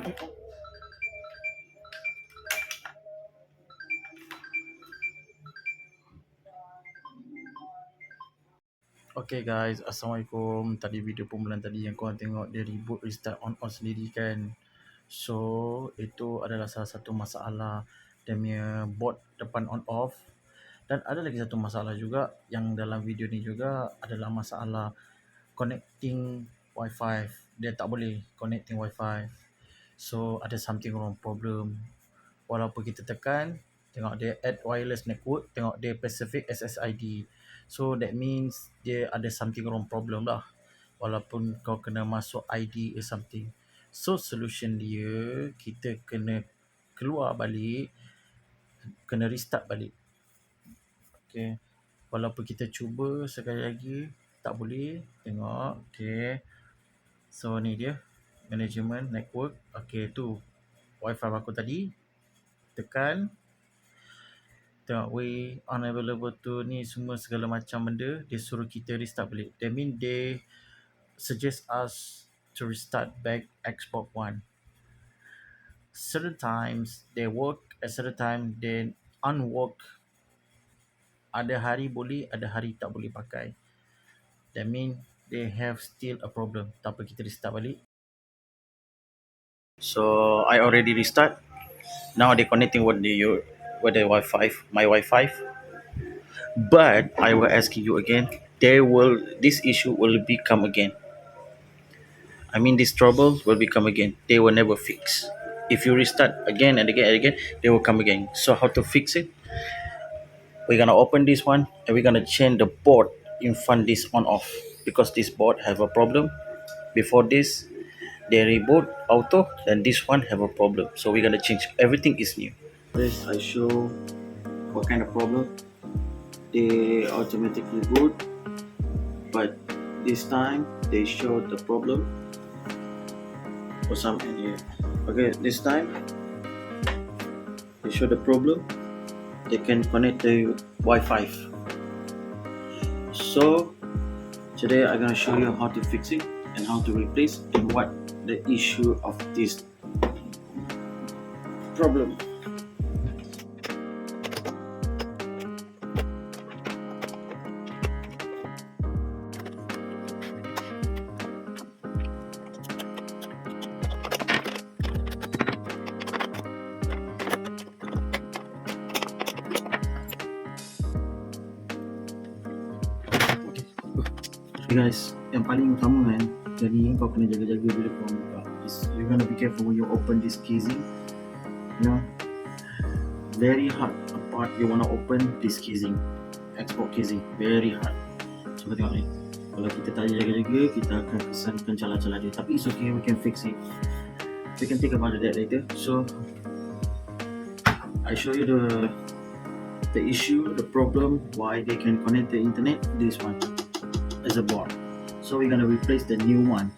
Okay guys, Assalamualaikum. Tadi video permulaan tadi yang korang tengok dia reboot restart on off sendiri kan. So itu adalah salah satu masalah dia punya board depan on off. Dan ada lagi satu masalah juga yang dalam video ni juga adalah masalah connecting wifi. Dia tak boleh connecting wifi. So ada something wrong problem. Walaupun kita tekan, tengok dia add wireless network, tengok dia Pacific SSID. So that means dia ada something wrong problem lah. Walaupun kau kena masuk ID or something. So solution dia, kita kena keluar balik, kena restart balik. Okay. Walaupun kita cuba sekali lagi, tak boleh. Tengok. Okay. So ni dia. Management network. Okay tu. Wi-Fi aku tadi. Tekan. Tengok way unavailable tu ni semua segala macam benda. Dia suruh kita restart balik. That mean they suggest us to restart back Xbox One. Certain times they work, at certain time they unwork. Ada hari boleh, ada hari tak boleh pakai. That mean they have still a problem. Tak apa, kita restart balik. So I already restart. Now they connecting with the Wi-Fi, my Wi-Fi. But I will ask you again. This issue will become again. I mean, this trouble will become again. They will never fix. If you restart again and again and again, they will come again. So how to fix it? We're gonna open this one and we're gonna change the board in front this on off because this board have a problem. Before this, they reboot auto and this one have a problem. So we're gonna change. Everything is new. This I show what kind of problem. They automatically boot, but this time they show the problem for some area. Okay, this time they show the problem. They can connect the Wi-Fi. So today I'm gonna show you how to fix it and how to replace and what the issue of this problem. Okay guys, yang paling utama kan, jadi kau kena jaga-jaga bila kau buka. You're gonna be careful when you open this casing. You know, very hard apart. You wanna open this casing, export casing, very hard. So kau tengok ni, kalau kita tak jaga-jaga, kita akan kesankan celah-celah dia. Tapi it's okay, we can fix it. We can think about that later. So I show you the issue, the problem, why they can connect the internet. This one is a board. So we're gonna replace the new one.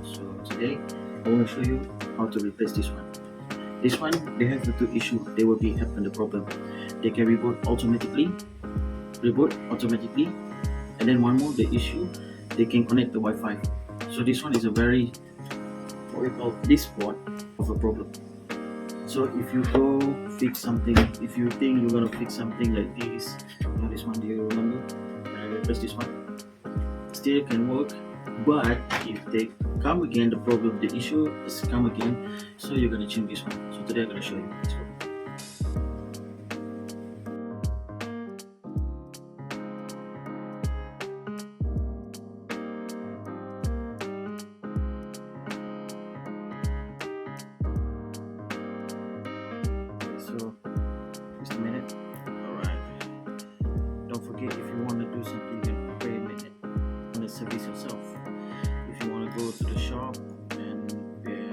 So today I want to show you how to replace this one. This one, they have the two issue. They will be having the problem. They can reboot automatically, and then one more the issue, they can connect the Wi-Fi. So this one is a very, what we call this board of a problem. So if you go fix something, if you think you're gonna fix something like this, this one, do you remember? I replace this one. Still can work, but if they come again, the problem, the issue is come again. So you're gonna change this one. So today I'm gonna show you. Let's go. So just a minute. Alright. Don't forget, if you want to do something, you can pay a minute. You want to service yourself. If you want to go to the shop and pay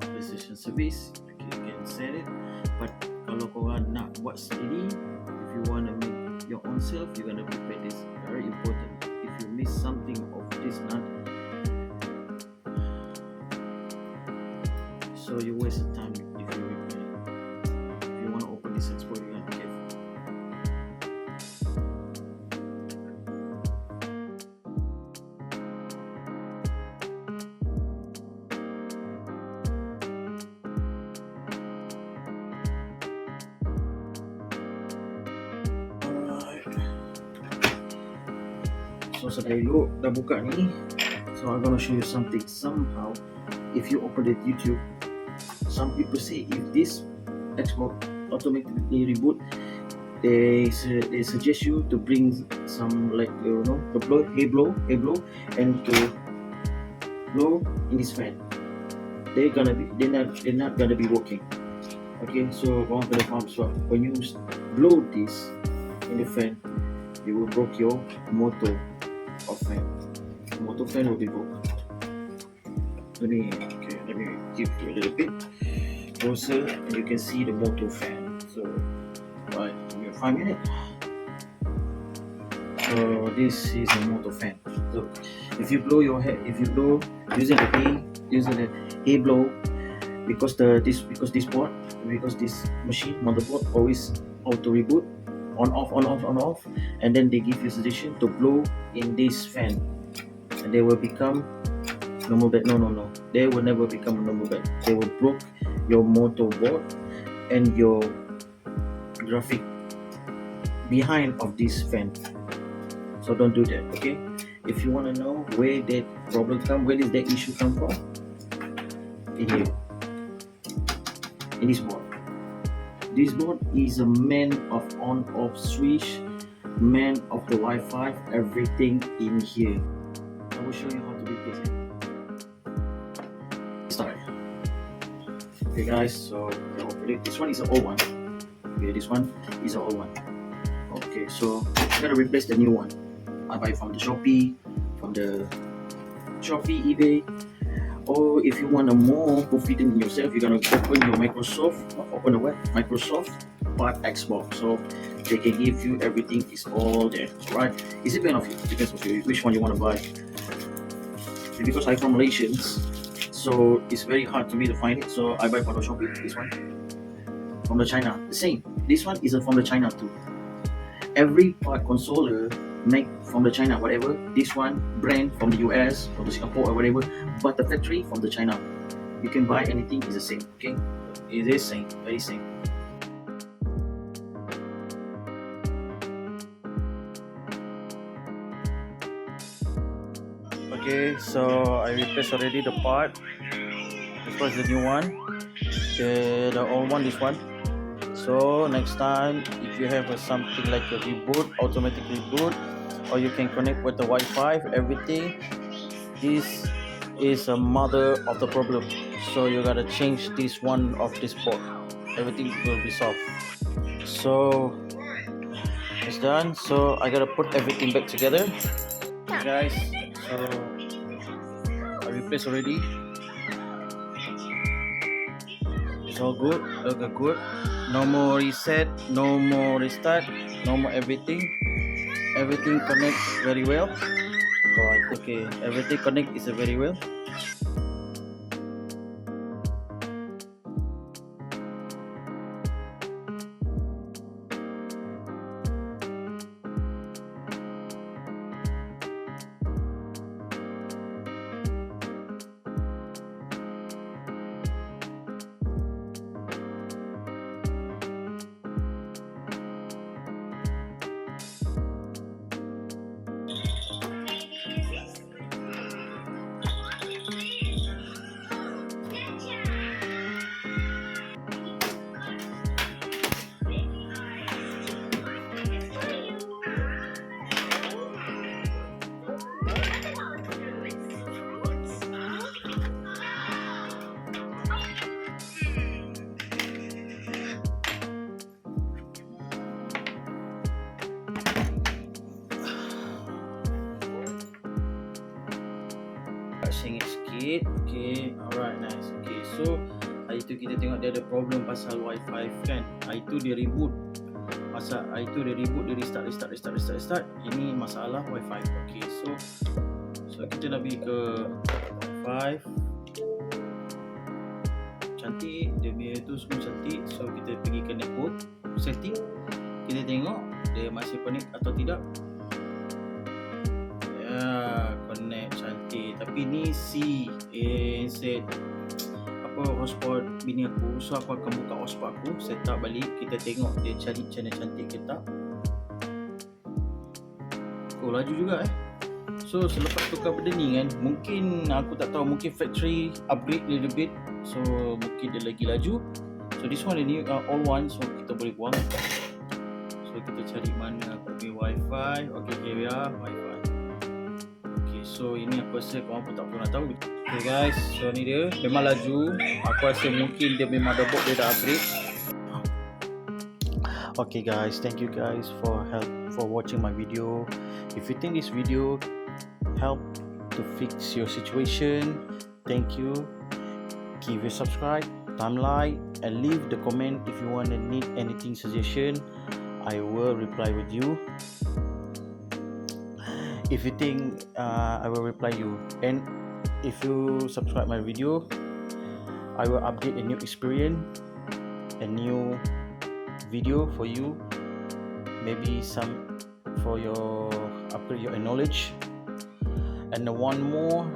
PlayStation service, you can set it. But kalau korang nak buat sendiri, if you want to make your own self, you're gonna prepare this. Very important. If you miss something of this nut, so you waste time if you repair it. If you want to open this export, you gotta be careful. pasal dah elok dah buka ni. So I'm gonna show you something. Somehow if you open the YouTube, some people say if this Xbox automatically reboot, they suggest you to bring some like the blow and to blow in this fan. They're not gonna be working. Okay, so one gonna pump swap. When you blow this in the fan, you will break your motor of fan. The motor fan will be broken. Let me give you a little bit closer, and you can see the motor fan. So, right, give me 5 minutes. So this is a motor fan. So if you blow using the hay blow, because this machine motherboard always auto reboot, on off, and then they give you suggestion to blow in this fan, and they will become normal bed. No, they will never become a normal bed. They will break your motherboard and your graphic behind of this fan. So don't do that, okay? If you want to know where that problem where does that issue come from, in here, in this board. This board is a man of on-off switch, man of the Wi-Fi, everything in here. I will show you how to replace it. Start. Okay guys, so this one is an old one. Okay, this one is an old one. Okay, so I'm gonna replace the new one. I buy from the Shopee, eBay, or if you want a more confident in yourself, you're gonna open your Microsoft Part Xbox. So they can give you everything. Is all there, right? Is it benefit? Depends of you which one you want to buy. Because I'm from Malaysia, so it's very hard to me to find it. So I buy from the Shopee. This one from the China, the same. This one is from the China too. Every part controller make from the China, whatever. This one brand from the US, from the Singapore or whatever, but the factory from the China. You can buy anything, is the same. Okay, it is same, very same. Okay, so I replaced already the part. This was the new one. The old one, this one. So next time, if you have something like a reboot, automatic reboot, or you can connect with the Wi-Fi, everything, this is a mother of the problem. So you gotta change this one of this port. Everything will be solved. So it's done. So I gotta put everything back together, guys. So I replaced already. It's all good. Okay, good. No more reset, no more restart, no more everything. Everything connects very well. Right, okay. Everything connect is very well. Singit sikit. Okay, alright, nice. Okay, so hari tu kita tengok dia ada problem pasal Wi-Fi kan. Hari tu dia reboot. Pasal hari tu dia reboot, dia restart. Ini masalah Wi-Fi. Okay, so kita dah pergi ke Wi-Fi. Cantik, dia punya tu semua cantik. So kita pergi ke network setting. Kita tengok dia masih connect atau tidak. Ya, connect cantik. Tapi ni set hotspot bini aku. So aku akan buka hotspot aku, set up balik. Kita tengok dia cari channel cantik ke tak. Oh, laju juga So selepas tukar benda ni kan, mungkin aku tak tahu, mungkin factory upgrade little bit, so mungkin dia lagi laju. So this one ini all one, so kita boleh buang. So kita cari mana aku punya wifi. Okay, here we are, wifi. Okay, so ini aku rasa korang pun tak pernah tahu. Okay guys, so ni dia memang laju. Aku rasa mungkin dia memang dah buat, dia dah upgrade. Okay guys, thank you guys for watching my video. If you think this video help to fix your situation, thank you. Give a subscribe, time like, and leave the comment if you want to need anything suggestion. I will reply with you. If you think I will reply you, and if you subscribe my video, I will update a new experience, a new video for you, maybe some for your upgrade your knowledge. And one more,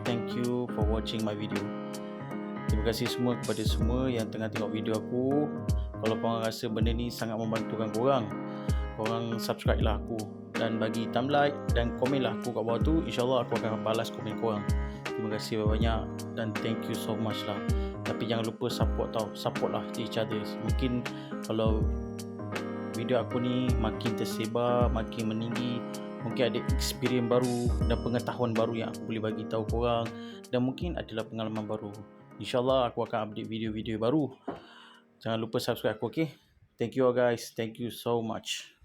thank you for watching my video. Terima kasih semua kepada semua yang tengah tengok video aku. Kalau korang rasa benda ni sangat membantukan korang subscribe lah aku dan bagi thumb like dan komen lah aku kat bawah tu. InsyaAllah aku akan balas komen korang. Terima kasih banyak dan thank you so much lah. Tapi jangan lupa support lah each other. Mungkin kalau video aku ni makin tersebar, makin meninggi, mungkin ada experience baru dan pengetahuan baru yang aku boleh bagi tahu korang, dan mungkin adalah pengalaman baru. InsyaAllah aku akan update video-video baru. Jangan lupa subscribe aku, okay? Thank you all guys. Thank you so much.